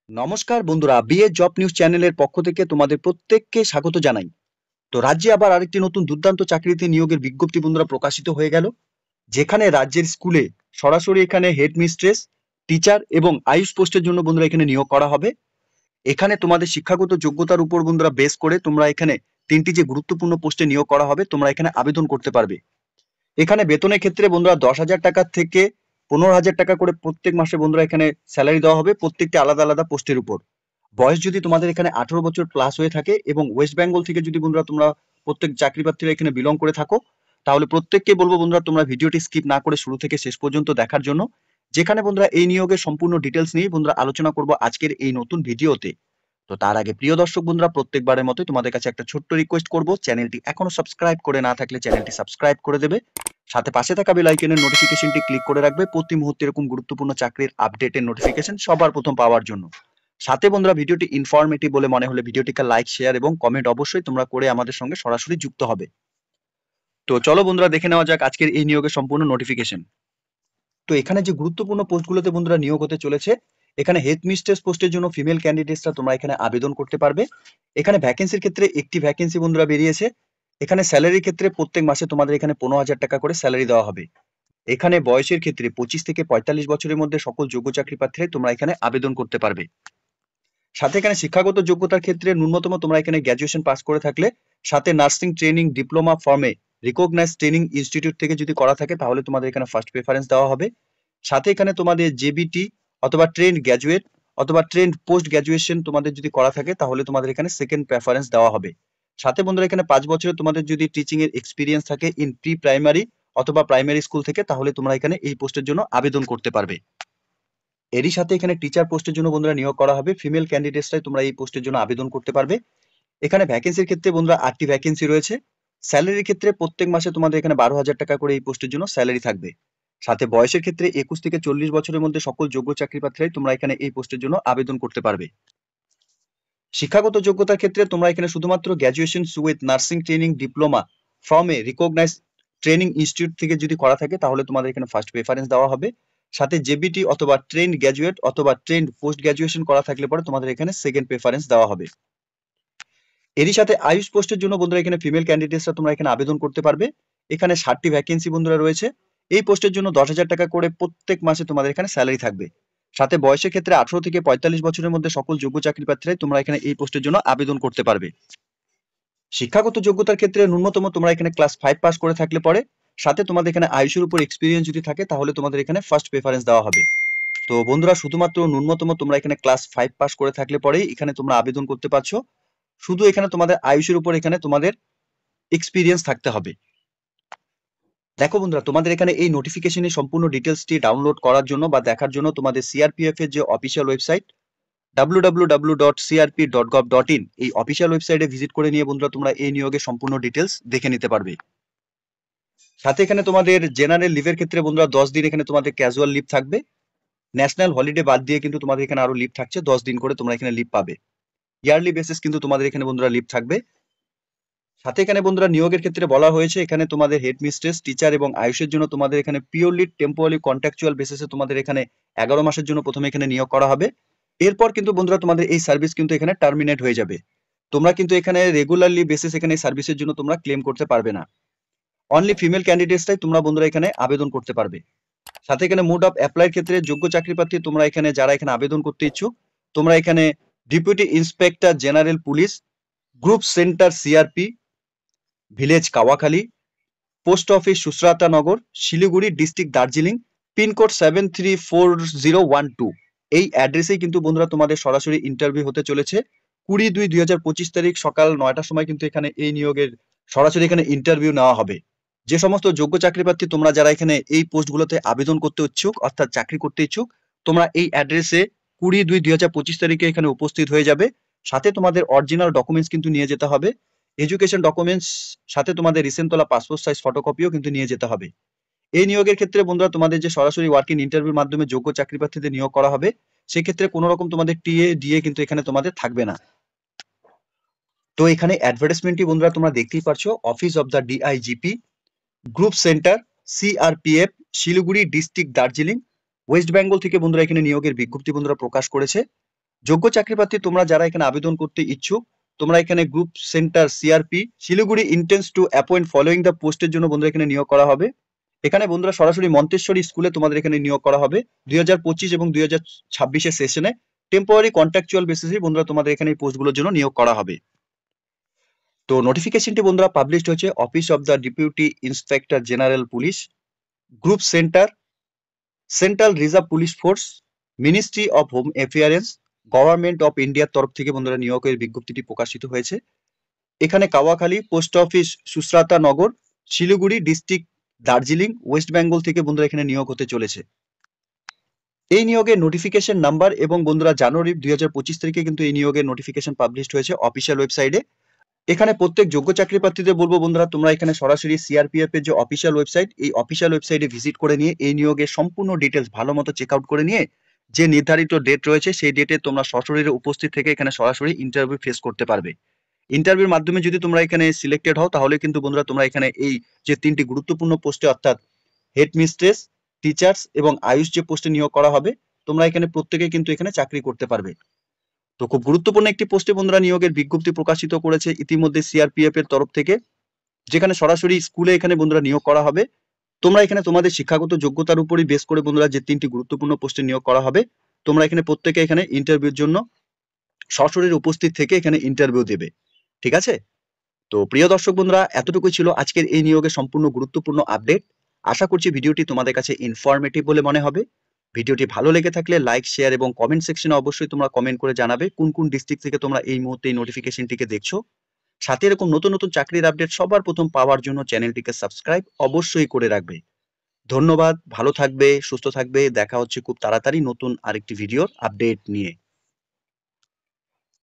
নমস্কার বন্ধুরা, BA job news চ্যানেলের পক্ষ থেকে তোমাদের প্রত্যেককে স্বাগত জানাই। তো রাজ্যে আবার আরেকটি নতুন দুর্দান্ত চাকরিতে নিয়োগের বিজ্ঞপ্তি বন্ধুরা প্রকাশিত হয়ে গেল, যেখানে রাজ্যের স্কুলে সরাসরি এখানে হেড মিস্ট্রেস, টিচার এবং আয়ুষ পোস্টের জন্য বন্ধুরা এখানে নিয়োগ করা হবে। এখানে তোমাদের শিক্ষাগত যোগ্যতার উপর বন্ধুরা বেস করে তোমরা এখানে তিনটি যে গুরুত্বপূর্ণ পোস্টে নিয়োগ করা হবে তোমরা এখানে আবেদন করতে পারবে। এখানে বেতনের ক্ষেত্রে বন্ধুরা 10,000 টাকা থেকে 15,000 টাকা করে প্রত্যেক মাসে বন্ধুরা এখানে স্যালারি দেওয়া হবে প্রত্যেকটি আলাদা আলাদা পোস্টের উপর। বয়স যদি তোমাদের এখানে 18 বছর প্লাস হয়ে থাকে এবং ওয়েস্ট বেঙ্গল থেকে যদি বন্ধুরা তোমরা প্রত্যেক চাকরি প্রার্থীরা এখানে বিলং করে থাকো, তাহলে প্রত্যেককে বলবো বন্ধুরা তোমরা ভিডিওটি স্কিপ না করে শুরু থেকে শেষ পর্যন্ত দেখার জন্য, যেখানে বন্ধুরা এই নিয়োগের সম্পূর্ণ ডিটেলস নিয়ে বন্ধুরা আলোচনা করব আজকের এই নতুন ভিডিওতে। তো তার আগে প্রিয় দর্শক বন্ধুরা, প্রত্যেকবারের মতোই তোমাদের কাছে একটা ছোট্ট রিকোয়েস্ট করব, চ্যানেলটি এখনো সাবস্ক্রাইব করে না থাকলে চ্যানেলটি সাবস্ক্রাইব করে দেবে, সাথে পাশে থাকা বেল আইকনের নোটিফিকেশনটি ক্লিক করে রাখবে প্রতি মুহূর্তে এরকম গুরুত্বপূর্ণ চাকরির আপডেটের নোটিফিকেশন সবার প্রথম পাওয়ার জন্য। সাথে বন্ধুরা ভিডিওটি ইনফরমেটিভ বলে মনে হলে ভিডিওটিকে লাইক, শেয়ার এবং কমেন্ট অবশ্যই তোমরা করে আমাদের সঙ্গে সরাসরি যুক্ত হবে। তো চলো বন্ধুরা দেখে নেওয়া যাক আজকের এই নিয়োগের সম্পূর্ণ নোটিফিকেশন। তো এখানে যে গুরুত্বপূর্ণ পোস্টগুলোতে বন্ধুরা নিয়োগ হতে চলেছে, এখানে হেড মিস্ট্রেস পোস্টের জন্য ফিমেল ক্যান্ডিডেটসরা তোমরা এখানে আবেদন করতে পারবে। এখানে ভ্যাকেন্সির ক্ষেত্রে একটি ভ্যাকেন্সি বন্ধুরা বেরিয়েছে। এখানে স্যালারির ক্ষেত্রে প্রত্যেক মাসে তোমাদের এখানে 15,000 টাকা করে স্যালারি দেওয়া হবে। এখানে বয়সের ক্ষেত্রে 25 থেকে 45 বছরের মধ্যে সকল যোগ্য চাকরি প্রার্থীরাই তোমরা এখানে আবেদন করতে পারবে। সাথে এখানে শিক্ষাগত যোগ্যতার ক্ষেত্রে ন্যূনতম তোমরা এখানে গ্র্যাজুয়েশন পাস করে থাকলে, সাথে নার্সিং ট্রেনিং ডিপ্লোমা ফর্মে রিকগনাইজড ট্রেনিং ইনস্টিটিউট থেকে যদি করা থাকে তাহলে তোমাদের এখানে ফার্স্ট প্রেফারেন্স দেওয়া হবে। সাথে এখানে তোমাদের জেবিটি অথবা ট্রেন্ড গ্র্যাজুয়েট অথবা ট্রেন্ড পোস্ট গ্র্যাজুয়েশন তোমাদের যদি করা থাকে তাহলে তোমাদের এখানে সেকেন্ড প্রেফারেন্স দেওয়া হবে। সাথে বন্ধুরা এখানে 5 বছরের তোমাদের যদি টিচিং এর এক্সপিরিয়েন্স থাকে ইন প্রি প্রাইমারি অথবা প্রাইমারি স্কুল থেকে, তাহলে তোমরা এখানে এই পোস্টের জন্য আবেদন করতে পারবে। এরই সাথে এখানে টিচার পোস্টের জন্য বন্ধুরা নিয়োগ করা হবে। ফিমেল ক্যান্ডিডেটসরাই তোমরা এই পোস্টের জন্য আবেদন করতে পারবে। এখানে ভ্যাকেন্সির ক্ষেত্রে বন্ধুরা 8টি ভ্যাকেন্সি রয়েছে। স্যালারির ক্ষেত্রে প্রত্যেক মাসে তোমাদের এখানে 12,000 টাকা করে এই পোস্টের জন্য স্যালারি থাকবে। সাথে বয়সের ক্ষেত্রে 21 থেকে 40 বছরের মধ্যে সকল যোগ্য চাকরি প্রার্থীরাই তোমরা এখানে এই পোস্টের জন্য আবেদন করতে পারবে। শিক্ষাগত যোগ্যতার ক্ষেত্রে তোমরা এখানে শুধুমাত্র graduation with nursing training diploma from a recognised training institute থেকে যদি করা থাকে তাহলে তোমাদের এখানে ফার্স্ট প্রেফারেন্স দেওয়া হবে। সাথে জেবিটি অথবা ট্রেন্ড গ্র্যাজুয়েট অথবা ট্রেন্ড পোস্ট গ্র্যাজুয়েশন করা থাকলে পরে তোমাদের এখানে সেকেন্ড প্রেফারেন্স দেওয়া হবে। এরই সাথে আয়ুষ পোস্টের জন্য বন্ধুরা এখানে ফিমেল ক্যান্ডিডেটসরা তোমরা এখানে আবেদন করতে পারবে। এখানে 60টি ভ্যাকেন্সি বন্ধুরা রয়েছে। এই পোস্টের জন্য 10,000 টাকা করে প্রত্যেক মাসে তোমাদের এখানে স্যালারি থাকবে। সাথে বয়সের ক্ষেত্রে 18 থেকে 45 বছরের মধ্যে সকল যোগ্য চাকরি প্রার্থীরাই তোমরা এখানে এই পোস্টের জন্য আবেদন করতে পারবে। শিক্ষাগত যোগ্যতার ক্ষেত্রে ন্যূনতম তোমরা এখানে ক্লাস 5 পাস করে থাকলে পরে, সাথে তোমাদের এখানে আয়ুষের উপর এক্সপিরিয়েন্স যদি থাকে তাহলে তোমাদের এখানে ফার্স্ট প্রেফারেন্স দেওয়া হবে। তো বন্ধুরা শুধুমাত্র ন্যূনতম তোমরা এখানে ক্লাস 5 পাস করে থাকলে পরেই এখানে তোমরা আবেদন করতে পারছো। শুধু এখানে তোমাদের আয়ুষের উপর এখানে তোমাদের এক্সপিরিয়েন্স থাকতে হবে। দেখো বন্ধুরা, তোমাদের এখানে এই নোটিফিকেশনের সম্পূর্ণ ডিটেলসটি ডাউনলোড করার জন্য বা দেখার জন্য তোমাদের সিআরপিএফ এর যে অফিসিয়াল ওয়েবসাইট www.crp.gov.in এই অফিসিয়াল ওয়েবসাইটে ভিজিট করে নিয়ে বন্ধুরা তোমরা এই নিয়োগের সম্পূর্ণ ডিটেলস দেখে নিতে পারবে। সাথে এখানে তোমাদের জেনারেল লিভের ক্ষেত্রে বন্ধুরা 10 দিন এখানে তোমাদের ক্যাজুয়াল লিভ থাকবে। ন্যাশনাল হলিডে বাদ দিয়ে কিন্তু তোমাদের এখানে আরো লিভ থাকছে, 10 দিন করে তোমরা এখানে লিভ পাবে। ইয়ারলি বেসিস কিন্তু তোমাদের এখানে বন্ধুরা লিভ থাকবে। সাথে এখানে বন্ধুরা নিয়োগের ক্ষেত্রে বলা হয়েছে এখানে তোমাদের হেড মিস্ট্রেস, টিচার এবং আয়ুষের জন্য তোমাদের এখানে পিওরলি টেম্পোরারি কন্ট্রাকচুয়াল বেসিসে তোমাদের এখানে 11 মাসের জন্য প্রথমে এখানে নিয়োগ করা হবে। এরপর কিন্তু বন্ধুরা তোমাদের এই সার্ভিস কিন্তু এখানে টার্মিনেট হয়ে যাবে। তোমরা কিন্তু এখানে রেগুলারলি বেসিস এখানে এই সার্ভিসের জন্য তোমরা ক্লেম করতে পারবে না। অনলি ফিমেল ক্যান্ডিডেটসরাই তোমরা বন্ধুরা এখানে আবেদন করতে পারবে। সাথে এখানে মোড অফ অ্যাপ্লাইয়ের ক্ষেত্রে যোগ্য চাকরি প্রার্থী তোমরা এখানে যারা এখানে আবেদন করতে ইচ্ছুক, তোমরা এখানে deputy inspector general police, group centre CRP, village Kawakhali, post office Sushrutanagar, Siliguri district Darjeeling, pincode 734012 এই অ্যাড্রেসেই কিন্তু বন্ধুরা তোমাদের সরাসরি ইন্টারভিউ হতে চলেছে। 20/2/2025 তারিখ সকাল 9টার সময় কিন্তু এখানে এই নিয়োগের সরাসরি এখানে ইন্টারভিউ নেওয়া হবে। যে সমস্ত যোগ্য চাকরি প্রার্থী তোমরা যারা এখানে এই পোস্টগুলোতে আবেদন করতে ইচ্ছুক অর্থাৎ চাকরি করতে ইচ্ছুক, তোমরা এই অ্যাড্রেসে 20/2/2025 তারিখে এখানে উপস্থিত হয়ে যাবে। সাথে তোমাদের অরিজিনাল ডকুমেন্টস কিন্তু নিয়ে যেতে হবে। এডুকেশন ডকুমেন্টস, সাথে তোমাদের রিসেন্ট তোলা পাসপোর্ট সাইজ ফটোকপিও কিন্তু নিয়ে যেতে হবে। এই নিয়োগের ক্ষেত্রে বন্ধুরা তোমাদের যে সরাসরি ওয়ার্কিং ইন্টারভিউর মাধ্যমে যোগ্য চাকরি প্রার্থীদের নিয়োগ করা হবে, সেক্ষেত্রে কোনো রকম তোমাদের টিএ ডিএ কিন্তু এখানে তোমাদের থাকবে না। তো এখানে অ্যাডভার্টাইজমেন্টটি বন্ধুরা তোমরা দেখতেই পারছো, office of the DIGP, group centre CRPF, Siliguri district Darjeeling, West Bengal থেকে বন্ধুরা এখানে নিয়োগের বিজ্ঞপ্তি বন্ধুরা প্রকাশ করেছে। যোগ্য চাকরিপ্রার্থী তোমরা যারা এখানে আবেদন করতে ইচ্ছুক, তোমরা এখানে group centre CRP Siliguri intense two appoint following the পোস্টের জন্য বন্ধুরা এখানে নিয়োগ করা হবে। এখানে বন্ধুরা সরাসরি মন্তেশ্বরী স্কুলে তোমাদের এখানে নিয়োগ করা হবে 2025 এবং 2026 সেশনে টেম্পোরারি কন্ট্রাকচুয়াল বেসিসে বন্ধুরা তোমাদের এখানে এই পোস্টগুলোর জন্য নিয়োগ করা হবে। তো নোটিফিকেশনটি বন্ধুরা পাবলিশড হয়েছে office of the deputy inspector general police, group centre, central reserve police force, ministry of home affairs, government of ইন্ডিয়ার তরফ থেকে বন্ধুরা নিয়োগের বিজ্ঞপ্তিটি প্রকাশিত হয়েছে। এখানে কাওয়াখালী পোস্ট অফিস সুশ্রাতা নগর, শিলিগুড়ি ডিস্ট্রিক্ট, দার্জিলিং, ওয়েস্ট বেঙ্গল থেকে বন্ধুরা এখানে নিয়োগ হতে চলেছে। এই নিয়োগের নোটিফিকেশন নাম্বার এবং বন্ধুরা জানুয়ারি 2025 তারিখে কিন্তু এই নিয়োগের নোটিফিকেশন পাবলিশড হয়েছে অফিসিয়াল ওয়েবসাইটে। এখানে প্রত্যেক যোগ্য চাকরি প্রার্থীদের বলবো বন্ধুরা তোমরা এখানে সরাসরি সিআরপিএফ এর যে অফিসিয়াল ওয়েবসাইট, এই অফিসিয়াল ওয়েবসাইটে ভিজিট করে নিয়ে এই নিয়োগের সম্পূর্ণ ডিটেলস ভালো মতো চেক আউট করে নিয়ে যে নির্ধারিত ডেট রয়েছে সেই ডেটে তোমরা সশরীরে উপস্থিত থেকে এখানে সরাসরি ইন্টারভিউ ফেস করতে পারবে। ইন্টারভিউর মাধ্যমে যদি তোমরা এখানে সিলেক্টেড হও তাহলে কিন্তু বন্ধুরা তোমরা এখানে এই যে 3টি গুরুত্বপূর্ণ পোস্টে অর্থাৎ হেড মিস্ট্রেস, টিচার্স এবং আয়ুষ যে পোস্টে নিয়োগ করা হবে তোমরা এখানে প্রত্যেকে কিন্তু এখানে চাকরি করতে পারবে। তো খুব গুরুত্বপূর্ণ একটি পোস্টে বন্ধুরা নিয়োগের বিজ্ঞপ্তি প্রকাশিত করেছে ইতিমধ্যে সিআরপিএফ এর তরফ থেকে, যেখানে সরাসরি স্কুলে এখানে বন্ধুরা নিয়োগ করা হবে। তোমরা এখানে তোমাদের শিক্ষাগত যোগ্যতার উপরই বেস করে বন্ধুরা যে 3টি গুরুত্বপূর্ণ পোস্টে নিয়োগ করা হবে তোমরা এখানে প্রত্যেকে এখানে ইন্টারভিউর জন্য সশরীরে উপস্থিত থেকে এখানে ইন্টারভিউ দেবে। ঠিক আছে? তো প্রিয় দর্শক বন্ধুরা এতটুকুই ছিল আজকের এই নিয়োগের সম্পূর্ণ গুরুত্বপূর্ণ আপডেট। আশা করছি ভিডিওটি তোমাদের কাছে ইনফরমেটিভ বলে মনে হবে। ভিডিওটি ভালো লেগে থাকলে লাইক, শেয়ার এবং কমেন্ট সেকশনে অবশ্যই তোমরা কমেন্ট করে জানাবে কোন কোন ডিস্ট্রিক্ট থেকে তোমরা এই মুহূর্তে এই নোটিফিকেশনটিকে দেখছো। সাথে এরকম নতুন নতুন চাকরির আপডেট সবার প্রথম পাওয়ার জন্য চ্যানেলটিকে সাবস্ক্রাইব অবশ্যই করে রাখবে। ধন্যবাদ, ভালো থাকবে, সুস্থ থাকবে। দেখা হচ্ছে খুব তাড়াতাড়ি নতুন আরেকটি ভিডিওর আপডেট নিয়ে।